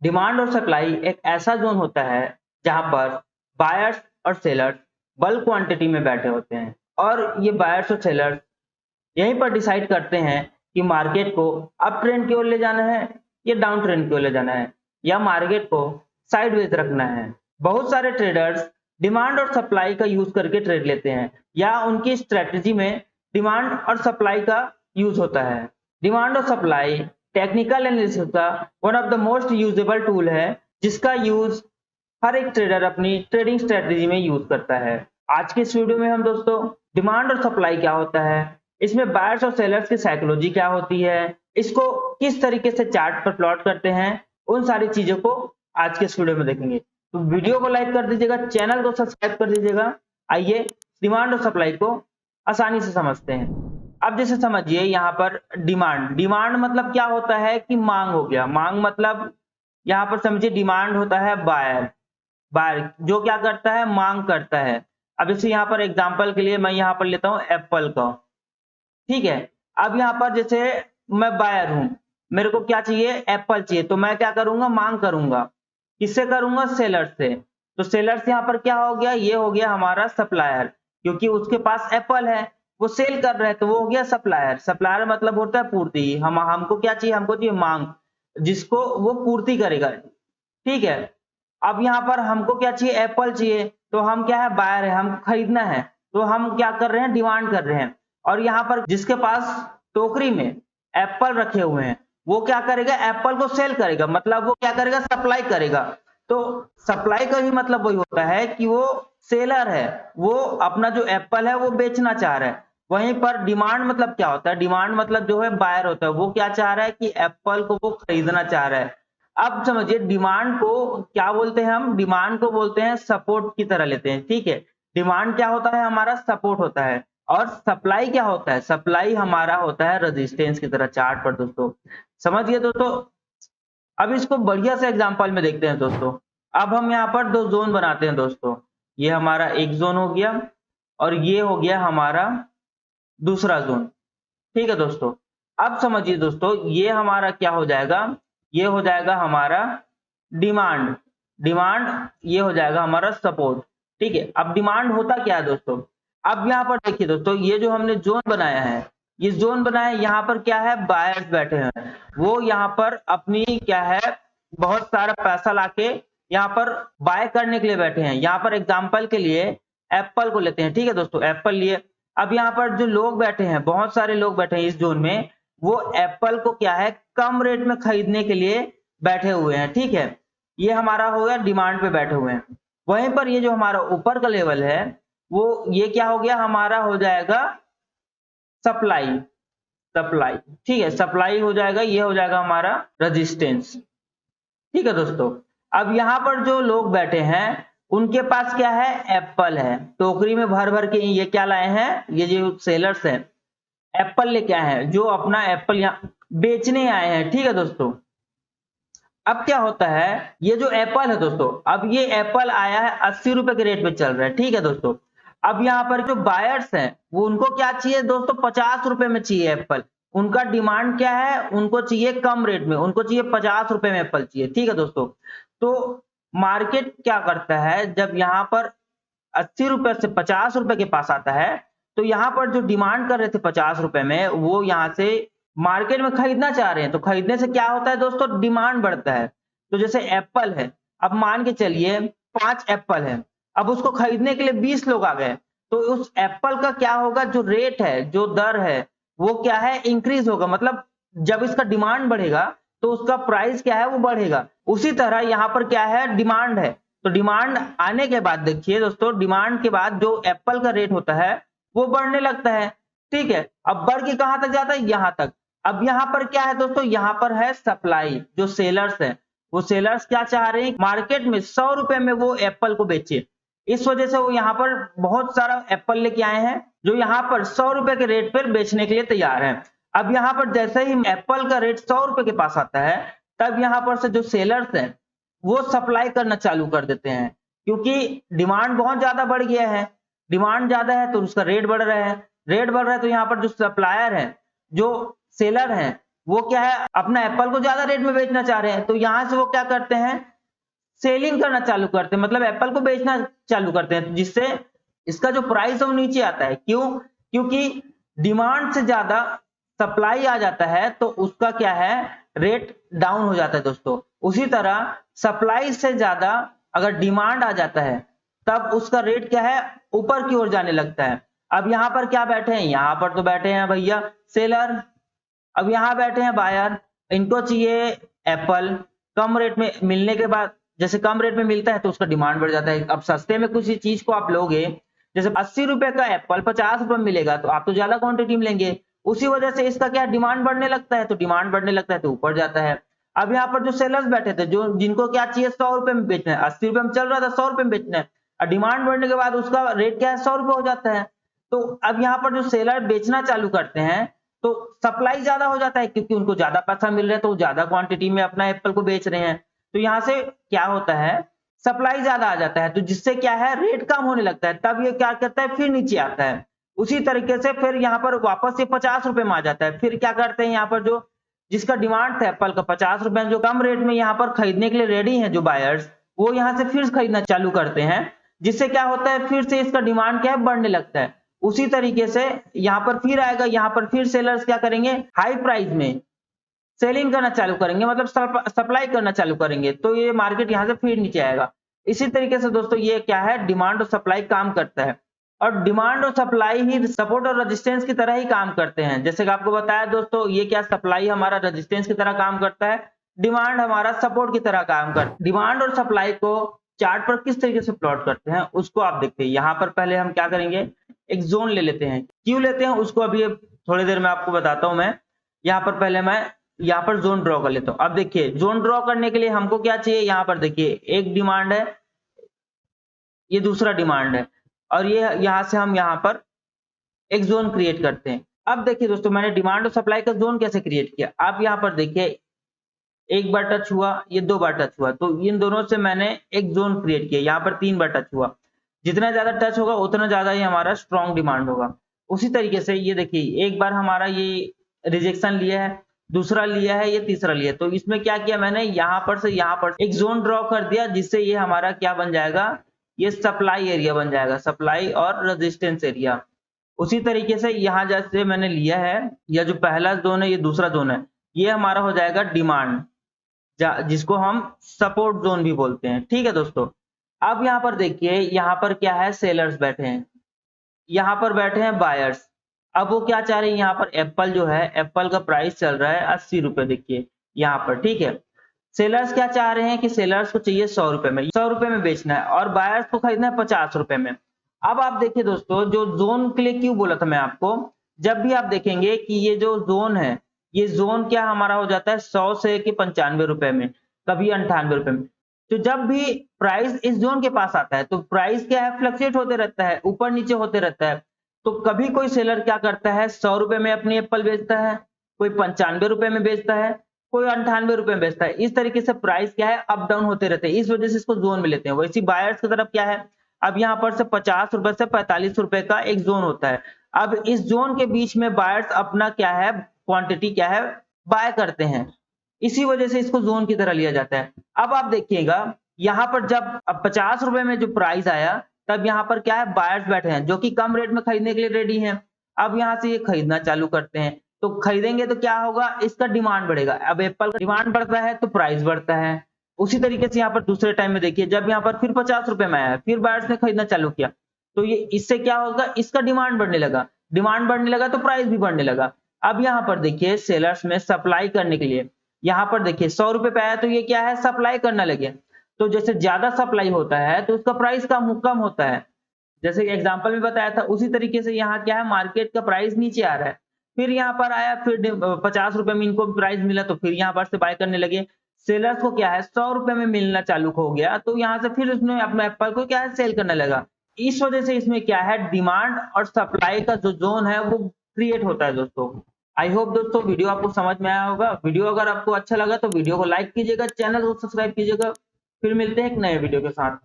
Demand और supply एक ऐसा जोन होता है जहां पर बायर्स और सेलर्स बल्क क्वांटिटी में बैठे होते हैं और ये बायर्स और सेलर्स यहीं पर डिसाइड करते हैं कि मार्केट को अप ट्रेंड की ओर ले जाना है या डाउन ट्रेंड की ओर ले जाना है या मार्केट को साइडवेज रखना है। बहुत सारे ट्रेडर्स डिमांड और सप्लाई का यूज करके ट्रेड लेते हैं या उनकी स्ट्रेटजी में डिमांड और सप्लाई का यूज होता है। डिमांड और सप्लाई टेक्निकल एनालिसिस का one of the most usable tool है जिसका यूज हर एक ट्रेडर अपनी ट्रेडिंग स्ट्रेटजी में यूज करता है। आज के इस वीडियो में हम दोस्तों डिमांड और सप्लाई क्या होता है, इसमें बायर्स और सेलर्स की साइकोलॉजी क्या होती है, इसको किस तरीके से चार्ट पर प्लॉट करते हैं, उन सारी चीजों को आज के इस वीडियो में देखेंगे। तो वीडियो को लाइक कर दीजिएगा, चैनल को सब्सक्राइब कर दीजिएगा। आइए डिमांड और सप्लाई को आसानी से समझते हैं। अब जैसे समझिए यहाँ पर डिमांड मतलब क्या होता है कि मांग हो गया। मांग मतलब यहाँ पर समझिए डिमांड होता है बायर जो क्या करता है, मांग करता है। अब जैसे यहाँ पर एग्जांपल के लिए मैं यहाँ पर लेता हूँ एप्पल का, ठीक है। अब यहाँ पर जैसे मैं बायर हूं, मेरे को क्या चाहिए, एप्पल चाहिए, तो मैं क्या करूंगा, मांग करूंगा। किससे करूंगा, सेलर से। तो सेलर से यहाँ पर क्या हो गया, ये हो गया हमारा सप्लायर, क्योंकि उसके पास एप्पल है, वो सेल कर रहे हैं, तो वो हो गया सप्लायर। सप्लायर मतलब होता है पूर्ति। हमको क्या चाहिए, हमको चाहिए मांग, जिसको वो पूर्ति करेगा, ठीक है। अब यहाँ पर हमको क्या चाहिए, एप्पल चाहिए, तो हम क्या है, बायर है, हम खरीदना है, तो हम क्या कर रहे हैं, डिमांड कर रहे हैं। और यहाँ पर जिसके पास टोकरी में एप्पल रखे हुए हैं वो क्या करेगा, एप्पल को सेल करेगा, मतलब वो क्या करेगा, सप्लाई करेगा। तो सप्लाई का ही मतलब वही होता है कि वो सेलर है, वो अपना जो एप्पल है वो बेचना चाह रहा है। वहीं पर डिमांड मतलब क्या होता है, डिमांड मतलब जो है बायर होता है, वो क्या चाह रहा है कि एप्पल को वो खरीदना चाह रहा है। अब समझिए डिमांड को क्या बोलते हैं, हम डिमांड को बोलते हैं सपोर्ट की तरह लेते हैं, ठीक है। डिमांड क्या होता है, हमारा सपोर्ट होता है। और सप्लाई क्या होता है, सप्लाई हमारा होता है रेजिस्टेंस की तरह। चार्ट पर दोस्तों समझिए दोस्तों, अब इसको बढ़िया से एग्जांपल में देखते हैं दोस्तों। अब हम यहाँ पर दो जोन बनाते हैं दोस्तों, ये हमारा एक जोन हो गया और ये हो गया हमारा दूसरा जोन, ठीक है दोस्तों। अब समझिए दोस्तों, ये हमारा क्या हो जाएगा, ये हो जाएगा हमारा डिमांड, ये हो जाएगा हमारा सपोर्ट, ठीक है। अब डिमांड होता क्या है दोस्तों, अब यहाँ पर देखिए दोस्तों, ये जो हमने जोन बनाया है, ये जोन बनाया, यहाँ पर क्या है, बायर्स बैठे हैं, वो यहाँ पर अपनी क्या है, बहुत सारा पैसा लाके यहाँ पर बाय करने के लिए बैठे हैं। यहाँ पर एग्जांपल के लिए एप्पल को लेते हैं, ठीक है दोस्तों, एप्पल लिए। अब यहाँ पर जो लोग बैठे हैं, बहुत सारे लोग बैठे हैं इस जोन में, वो एप्पल को क्या है, कम रेट में खरीदने के लिए बैठे हुए हैं, ठीक है। ये हमारा हो गया डिमांड पे बैठे हुए हैं। वहीं पर ये जो हमारा ऊपर का लेवल है, वो ये क्या हो गया, हमारा हो जाएगा सप्लाई, ठीक है, सप्लाई हो जाएगा, ये हो जाएगा हमारा रेजिस्टेंस, ठीक है दोस्तों। अब यहाँ पर जो लोग बैठे हैं उनके पास क्या है, एप्पल है, टोकरी में भर भर के ये क्या लाए हैं, ये जो सेलर्स हैं एप्पल लेके आए हैं, जो अपना एप्पल यहाँ बेचने आए हैं, ठीक है दोस्तों। अब क्या होता है, ये जो एप्पल है दोस्तों, अब ये एप्पल आया है 80 रुपए के रेट पे चल रहा है, ठीक है दोस्तों। अब यहाँ पर जो बायर्स हैं वो उनको क्या चाहिए दोस्तों, 50 रुपए में चाहिए एप्पल। उनका डिमांड क्या है, उनको चाहिए कम रेट में, उनको चाहिए 50 रुपए में एप्पल चाहिए, ठीक है दोस्तों। तो मार्केट क्या करता है, जब यहाँ पर 80 रुपए से 50 रुपए के पास आता है, तो यहाँ पर जो डिमांड कर रहे थे 50 रुपए में, वो यहाँ से मार्केट में खरीदना चाह रहे हैं। तो खरीदने से क्या होता है दोस्तों, डिमांड बढ़ता है। तो जैसे एप्पल है, अब मान के चलिए 5 एप्पल है, अब उसको खरीदने के लिए 20 लोग आ गए, तो उस एप्पल का क्या होगा, जो रेट है, जो दर है, वो क्या है, इंक्रीज होगा। मतलब जब इसका डिमांड बढ़ेगा तो उसका प्राइस क्या है, वो बढ़ेगा। उसी तरह यहाँ पर क्या है, डिमांड है, तो डिमांड आने के बाद देखिए दोस्तों, डिमांड के बाद जो एप्पल का रेट होता है वो बढ़ने लगता है, ठीक है। अब बढ़ के कहां तक जाता है, यहां तक। अब यहाँ पर क्या है दोस्तों, यहाँ पर है सप्लाई, जो सेलर्स है, वो सेलर्स क्या चाह रहे हैं, मार्केट में 100 रुपए में वो एप्पल को बेचे। इस वजह से वो यहाँ पर बहुत सारा एप्पल लेके आए हैं, जो यहाँ पर 100 रुपए के रेट पर बेचने के लिए तैयार है। अब यहाँ पर जैसे ही एप्पल का रेट 100 रुपए के पास आता है, तब यहाँ पर से जो सेलर्स हैं वो सप्लाई करना चालू कर देते हैं, क्योंकि डिमांड बहुत ज्यादा बढ़ गया है। डिमांड ज्यादा है तो उसका रेट बढ़ रहा है, रेट बढ़ रहा है, तो यहाँ पर जो सप्लायर है, जो सेलर हैं, वो क्या है, अपना एप्पल को ज्यादा रेट में बेचना चाह रहे हैं, तो यहां से वो क्या करते हैं, सेलिंग करना चालू करते हैं, मतलब एप्पल को बेचना चालू करते हैं, जिससे इसका जो प्राइस है वो नीचे आता है। क्यों? क्योंकि डिमांड से ज्यादा सप्लाई आ जाता है तो उसका क्या है, रेट डाउन हो जाता है दोस्तों। उसी तरह सप्लाई से ज्यादा अगर डिमांड आ जाता है तब उसका रेट क्या है, ऊपर की ओर जाने लगता है। अब यहाँ पर क्या बैठे हैं, यहाँ पर तो बैठे हैं भैया सेलर, अब यहाँ बैठे हैं बायर, इनको चाहिए एप्पल कम रेट में मिलने के बाद, जैसे कम रेट में मिलता है तो उसका डिमांड बढ़ जाता है। अब सस्ते में कुछ चीज को आप लोगे, जैसे 80 रुपए का एप्पल 50 रुपए में मिलेगा तो आप तो ज्यादा क्वांटिटी में लेंगे, उसी वजह से इसका क्या डिमांड बढ़ने लगता है, तो डिमांड बढ़ने लगता है तो ऊपर जाता है। अब यहाँ पर जो सेलर्स बैठे थे, जो जिनको क्या चाहिए 100 रुपए में बेचना है, 80 रुपए में चल रहा था 100 रुपए में बेचना है, और डिमांड बढ़ने के बाद उसका रेट क्या है 100 रुपए हो जाता है। तो अब यहाँ पर जो सेलर बेचना चालू करते हैं तो सप्लाई ज्यादा हो जाता है, क्योंकि उनको ज्यादा पैसा मिल रहा है तो वो ज्यादा क्वांटिटी में अपना एप्पल को बेच रहे हैं, तो यहाँ से क्या होता है, सप्लाई ज्यादा आ जाता है, तो जिससे क्या है रेट कम होने लगता है, तब ये क्या करता है, फिर नीचे आता है। उसी तरीके से फिर यहाँ पर वापस ये 50 रुपए में आ जाता है। फिर क्या करते हैं, यहाँ पर जो जिसका डिमांड था एप्पल का 50 रुपए में, जो कम रेट में यहाँ पर खरीदने के लिए रेडी है जो बायर्स, वो यहाँ से फिर खरीदना चालू करते हैं, जिससे क्या होता है, फिर से इसका डिमांड क्या है, बढ़ने लगता है। उसी तरीके से यहाँ पर फिर आएगा, यहाँ पर फिर सेलर्स क्या करेंगे, हाई प्राइस में सेलिंग करना चालू करेंगे, मतलब सप्लाई करना चालू करेंगे, तो ये मार्केट यहाँ से फिर नीचे आएगा। इसी तरीके से दोस्तों ये क्या है, डिमांड और सप्लाई काम करता है, और डिमांड और सप्लाई ही सपोर्ट और रेजिस्टेंस की तरह ही काम करते हैं। जैसे कि आपको बताया दोस्तों, ये क्या, सप्लाई हमारा रेजिस्टेंस की तरह काम करता है, डिमांड हमारा सपोर्ट की तरह काम करता है। डिमांड और सप्लाई को चार्ट पर किस तरीके से प्लॉट करते हैं उसको आप देखते हैं। यहाँ पर पहले हम क्या करेंगे, एक जोन ले लेते हैं, क्यों लेते हैं उसको अभी थोड़ी देर में आपको बताता हूं मैं। यहाँ पर पहले मैं यहाँ पर जोन ड्रॉ कर लेता हूँ। अब देखिए जोन ड्रॉ करने के लिए हमको क्या चाहिए, यहाँ पर देखिए एक डिमांड है, ये दूसरा डिमांड है, और ये यहाँ से हम यहाँ पर एक जोन क्रिएट करते हैं। अब देखिए दोस्तों, मैंने डिमांड और सप्लाई का जोन कैसे क्रिएट किया। आप यहाँ पर देखिए एक बार टच हुआ, ये 2 बार टच हुआ, तो इन दोनों से मैंने एक जोन क्रिएट किया। यहाँ पर 3 बार टच हुआ, जितना ज्यादा टच होगा उतना ज्यादा ही हमारा स्ट्रॉन्ग डिमांड होगा। उसी तरीके से ये देखिए एक बार हमारा ये रिजेक्शन लिया है, दूसरा लिया है, ये तीसरा लिया है, तो इसमें क्या किया मैंने, यहाँ पर से यहाँ पर एक जोन ड्रॉ कर दिया, जिससे ये हमारा क्या बन जाएगा, ये सप्लाई एरिया बन जाएगा, सप्लाई और रेजिस्टेंस एरिया। उसी तरीके से यहाँ जैसे मैंने लिया है, या जो पहला जोन है ये दूसरा जोन है, ये हमारा हो जाएगा डिमांड, जिसको हम सपोर्ट जोन भी बोलते हैं। ठीक है दोस्तों, अब यहाँ पर देखिए यहाँ पर क्या है, सेलर्स बैठे हैं, यहाँ पर बैठे हैं बायर्स। अब वो क्या चाह रहे हैं, यहाँ पर एप्पल जो है, एप्पल का प्राइस चल रहा है 80 रुपए, देखिए यहाँ पर। ठीक है, सेलर्स क्या चाह रहे हैं कि सेलर्स को चाहिए 100 रुपए में, 100 रुपए में बेचना है, और बायर्स को खरीदना है 50 रुपए में। अब आप देखिए दोस्तों, जो जोन के लिए क्यों बोला था मैं आपको, जब भी आप देखेंगे कि ये जो जोन है, ये जोन क्या हमारा हो जाता है 100 से कि 95 रुपए में, कभी 98 रुपए में। तो जब भी प्राइस इस जोन के पास आता है तो प्राइस क्या है, फ्लक्चुएट होते रहता है, ऊपर नीचे होते रहता है। तो कभी कोई सेलर क्या करता है, 100 रुपए में अपनी एप्पल बेचता है, कोई 95 रुपए में बेचता है, कोई 98 रुपए में बेचता है। इस तरीके से प्राइस क्या है, अप डाउन होते रहते हैं, इस वजह से इसको जोन में लेते हैं। वैसी बायर्स की तरफ क्या है, अब यहाँ पर से 50 रुपए से 45 रुपए का एक जोन होता है। अब इस जोन के बीच में बायर्स अपना क्या है, क्वांटिटी क्या है, बाय करते हैं, इसी वजह से इसको जोन की तरह लिया जाता है। अब आप देखिएगा यहाँ पर जब अब 50 रुपए में जो प्राइस आया, तब यहाँ पर क्या है, बायर्स बैठे हैं जो कि कम रेट में खरीदने के लिए रेडी हैं। अब यहाँ से ये खरीदना चालू करते हैं, तो खरीदेंगे तो क्या होगा, इसका डिमांड बढ़ेगा। अब एप्पल का डिमांड बढ़ता है तो प्राइस बढ़ता है। उसी तरीके से यहाँ पर दूसरे टाइम में देखिए, जब यहाँ पर फिर 50 रुपए में आया, फिर बायर्स ने खरीदना चालू किया, तो ये इससे क्या होगा, इसका डिमांड बढ़ने लगा, डिमांड बढ़ने लगा तो प्राइस भी बढ़ने लगा। अब यहाँ पर देखिए सेलर्स में सप्लाई करने के लिए, यहाँ पर देखिए 100 रुपए पे आया तो ये क्या है, सप्लाई करना लगे। तो जैसे ज्यादा सप्लाई होता है तो उसका प्राइस कम होता है, जैसे एग्जांपल में बताया था। उसी तरीके से यहाँ क्या है, मार्केट का प्राइस नीचे आ रहा है, फिर यहाँ पर आया, फिर 50 रुपए में इनको प्राइस मिला तो फिर यहाँ पर से बाय करने लगे। सेलर्स को क्या है, 100 रुपए में मिलना चालू हो गया, तो यहाँ से फिर उसने अपने एप्पल को क्या है, सेल करने लगा। इस वजह से इसमें क्या है, डिमांड और सप्लाई का जो जोन है वो क्रिएट होता है दोस्तों। आई होप दोस्तों वीडियो आपको समझ में आया होगा। वीडियो अगर आपको अच्छा लगा तो वीडियो को लाइक कीजिएगा, चैनल को सब्सक्राइब कीजिएगा। फिर मिलते हैं एक नए वीडियो के साथ।